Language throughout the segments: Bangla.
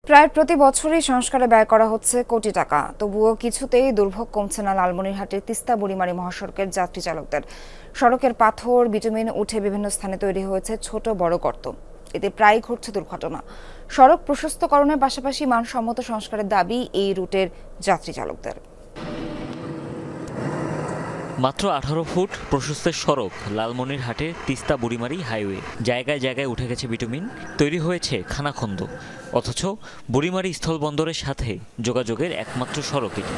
প্রায় প্রতি বছরই সংস্কারে ব্যয় করা হচ্ছে কোটি টাকা, তবুও কিছুতেই দুর্ভোগ কমছে না লালমনিরহাটের তিস্তা বুড়িমারি মহাসড়কের যাত্রী চালকদের। সড়কের পাথর বিটুমিন উঠে বিভিন্ন স্থানে তৈরি হয়েছে ছোট বড় গর্ত, এতে প্রায়ই ঘটছে দুর্ঘটনা। সড়ক প্রশস্তকরণের পাশাপাশি মানসম্মত সংস্কারের দাবি এই রুটের যাত্রী চালকদের। মাত্র 18 ফুট প্রশস্তের সড়ক লালমনিরহাটের তিস্তা বুড়িমারি হাইওয়ে। জায়গায় জায়গায় উঠে গেছে বিটুমিন, তৈরি হয়েছে খানাখন্দ। অথচ বুড়িমারি স্থলবন্দরের সাথে যোগাযোগের একমাত্র সড়ক এটি।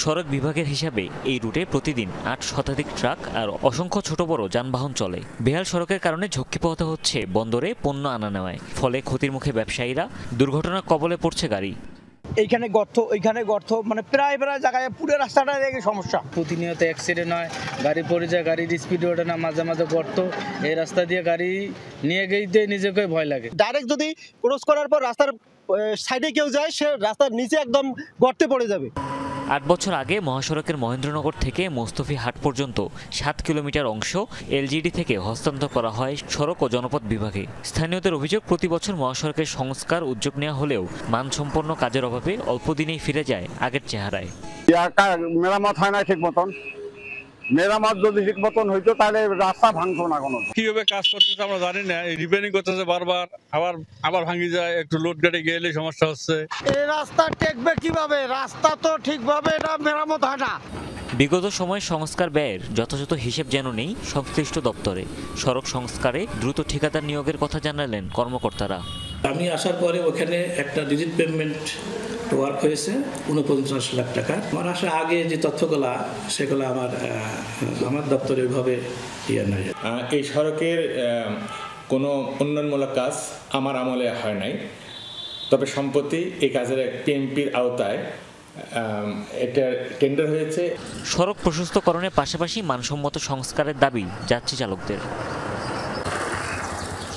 সড়ক বিভাগের হিসাবে এই রুটে প্রতিদিন 8 শতাধিক ট্রাক আর অসংখ্য ছোট বড় যানবাহন চলে। বেহাল সড়কের কারণে ঝক্কি পোহাতে হচ্ছে বন্দরে পণ্য আনা নেওয়ায়, ফলে ক্ষতির মুখে ব্যবসায়ীরা, দুর্ঘটনার কবলে পড়ছে গাড়ি। এইখানে গর্ত, ওইখানে গর্ত, মানে প্রায় জায়গায় পুরো রাস্তাটা সমস্যা। প্রতিনিয়ত অ্যাক্সিডেন্ট হয়, গাড়ি পড়ে যায়, গাড়ির স্পিড ওঠে না, মাঝে মাঝে গর্ত। এই রাস্তা দিয়ে গাড়ি নিয়ে গেইতে নিজেকে ভয় লাগে। ডাইরেক্ট যদি ক্রস করার পর রাস্তার সাইডে কেউ যায়, সে রাস্তার নিচে একদম গর্তে পড়ে যাবে। 8 বছর আগে মহাসড়কের মহেন্দ্রনগর থেকে মোস্তফি হাট পর্যন্ত 7 কিলোমিটার অংশ এলজিডি থেকে হস্তান্তর করা হয় সড়ক ও জনপথ বিভাগে। স্থানীয়দের অভিযোগ, প্রতি বছর মহাসড়কের সংস্কার উদ্যোগ নেওয়া হলেও মানসম্পন্ন কাজের অভাবে অল্প দিনেই ফিরে যায় আগের চেহারায়। মেরামত হয় না ঠিক মতন। মেরামত যদি ঠিক মতন হইতো তাহলে রাস্তা ভাঙতো না। কোনো কিভাবে কাজ করতেছে আমরা জানি না, রিপেয়ারিং করতেছে বারবার, আবার ভাঙি যায়। একটু লোড গাড়ি গেলে সমস্যা হচ্ছে। এই রাস্তা টেকবে কিভাবে? রাস্তা তো ঠিকভাবে এটা মেরামত হয় না। বিগত সময়ে সংস্কার ব্যয়ের যথাযথ হিসেব যেন নেই সংশ্লিষ্ট দপ্তরে। সড়ক সংস্কারে দ্রুত ঠিকাদার নিয়োগের কথা জানালেন কর্মকর্তারা। আমি আসার পরে ওখানে একটা ডিজিট পেমেন্ট ওয়ার্ক হয়েছে 49 লাখ টাকা। আমার আসার আগে যে তথ্যগুলো সেগুলো আমার দপ্তরে ওইভাবে নাই। এই সড়কের কোনো উন্নয়নমূলক কাজ আমার আমলে হয় নাই, তবে সম্প্রতি এই কাজের পিএমপির আওতায় এটা টেন্ডার হয়েছে। সড়ক প্রশস্তকরণের পাশাপাশি মানসম্মত সংস্কারের দাবি যাত্রী চালকদের।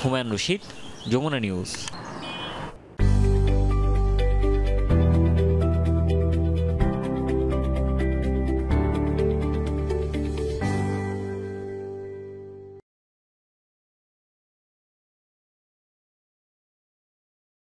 হুমায়ুন রশিদ, যমুনা নিউজ।